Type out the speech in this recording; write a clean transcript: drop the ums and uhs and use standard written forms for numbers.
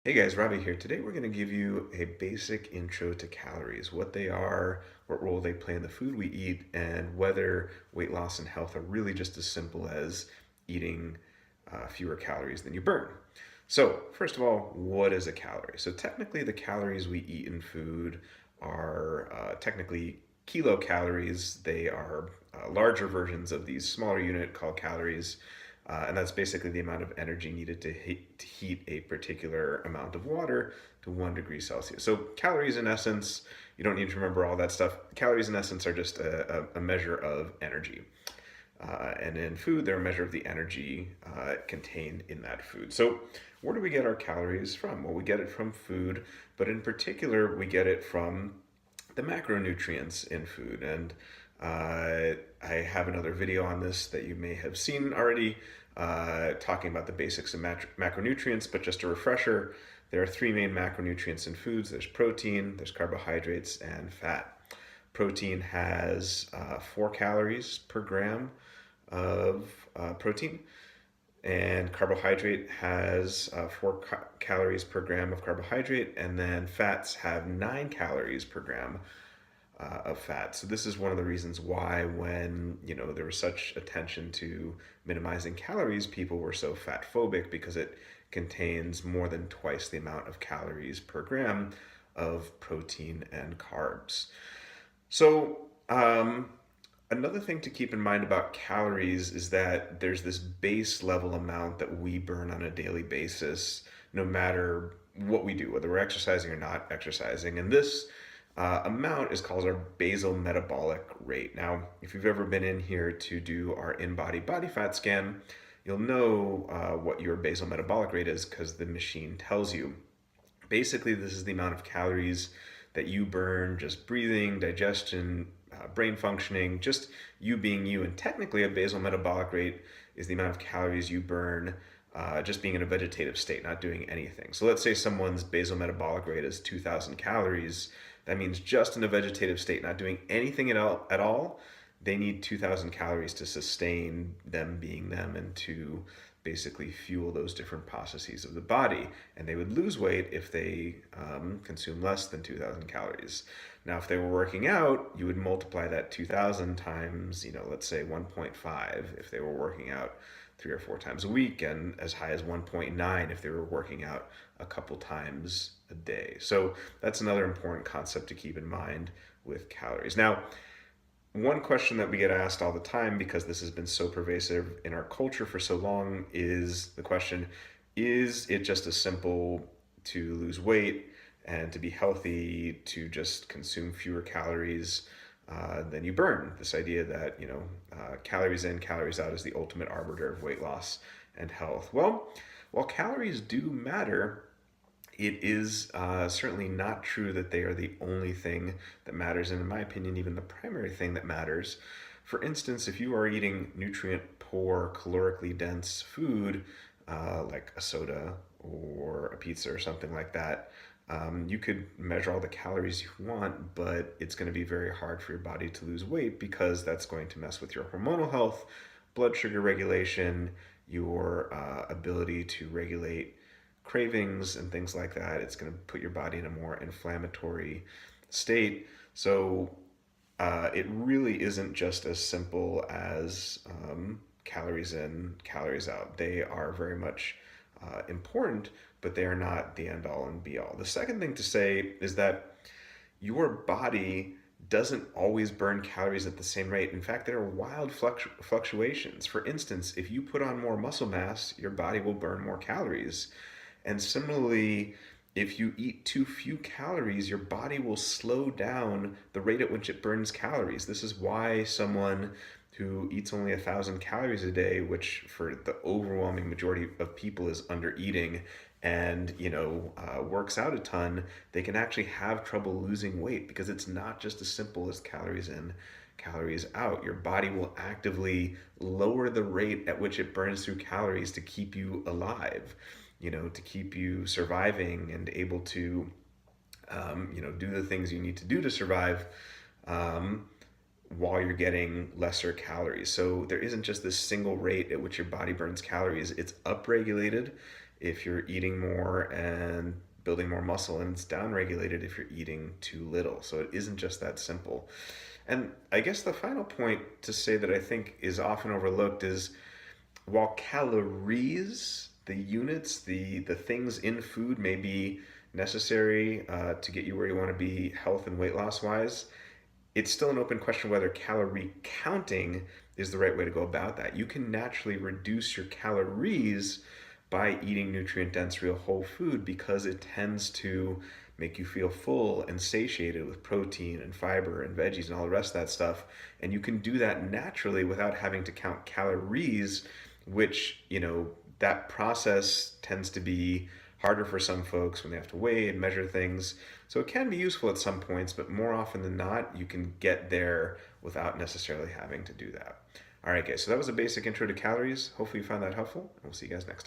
Hey guys, Robbie here. Today we're going to give you a basic intro to calories, what they are, what role they play in the food we eat, and whether weight loss and health are really just as simple as eating fewer calories than you burn. So, first of all, what is a calorie? So, technically, the calories we eat in food are technically kilocalories. They are larger versions of these smaller unit called calories. And that's basically the amount of energy needed to heat a particular amount of water to 1 degree Celsius. So calories in essence, you don't need to remember all that stuff. Calories in essence are just a measure of energy. And in food, they're a measure of the energy contained in that food. So where do we get our calories from? Well, we get it from food, but in particular, we get it from the macronutrients in food. And I have another video on this that you may have seen already, talking about the basics of macronutrients, but just a refresher, there are three main macronutrients in foods. There's protein, there's carbohydrates, and fat. Protein has 4 calories per gram of protein, and carbohydrate has 4 calories per gram of carbohydrate, and then fats have 9 calories per gram of fat. So this is one of the reasons why when, there was such attention to minimizing calories, people were so fat phobic, because it contains more than twice the amount of calories per gram of protein and carbs. So, another thing to keep in mind about calories is that there's this base level amount that we burn on a daily basis, no matter what we do, whether we're exercising or not exercising. And this amount is called our basal metabolic rate. Now, if you've ever been in here to do our in-body body fat scan, you'll know what your basal metabolic rate is, because the machine tells you. Basically, this is the amount of calories that you burn just breathing, digestion, brain functioning, just you being you. And technically, a basal metabolic rate is the amount of calories you burn just being in a vegetative state, not doing anything. So let's say someone's basal metabolic rate is 2,000 calories. That means just in a vegetative state, not doing anything at all, they need 2,000 calories to sustain them being them and to basically fuel those different processes of the body. And they would lose weight if they consume less than 2,000 calories. Now, if they were working out, you would multiply that 2,000 times, let's say 1.5 if they were working out 3 or 4 times a week, and as high as 1.9 if they were working out a couple times a day. So that's another important concept to keep in mind with calories. Now, one question that we get asked all the time, because this has been so pervasive in our culture for so long, is the question, is it just as simple to lose weight and to be healthy to just consume fewer calories than you burn? This idea that, calories in, calories out is the ultimate arbiter of weight loss and health. Well, while calories do matter, it is certainly not true that they are the only thing that matters, and in my opinion, even the primary thing that matters. For instance, if you are eating nutrient-poor, calorically dense food, like a soda or a pizza or something like that, you could measure all the calories you want, but it's going to be very hard for your body to lose weight, because that's going to mess with your hormonal health, blood sugar regulation, your ability to regulate cravings and things like that. It's going to put your body in a more inflammatory state. So it really isn't just as simple as calories in, calories out. They are very much important, but they are not the end all and be all. The second thing to say is that your body doesn't always burn calories at the same rate. In fact, there are wild fluctuations. For instance, if you put on more muscle mass, your body will burn more calories. And similarly, if you eat too few calories, your body will slow down the rate at which it burns calories. This is why someone who eats only 1,000 calories a day, which for the overwhelming majority of people is under eating, and works out a ton, they can actually have trouble losing weight, because it's not just as simple as calories in, calories out. Your body will actively lower the rate at which it burns through calories to keep you alive, to keep you surviving and able to do the things you need to do to survive, while you're getting lesser calories. So there isn't just this single rate at which your body burns calories. It's upregulated, if you're eating more and building more muscle, and it's downregulated if you're eating too little. So it isn't just that simple. And I guess the final point to say that I think is often overlooked is while calories, the units, the things in food may be necessary to get you where you want to be health and weight loss wise, it's still an open question whether calorie counting is the right way to go about that. You can naturally reduce your calories by eating nutrient dense real whole food because it tends to make you feel full and satiated with protein and fiber and veggies and all the rest of that stuff. And you can do that naturally without having to count calories, which, that process tends to be harder for some folks when they have to weigh and measure things. So it can be useful at some points, but more often than not, you can get there without necessarily having to do that. All right, guys, so that was a basic intro to calories. Hopefully you found that helpful, and we'll see you guys next time.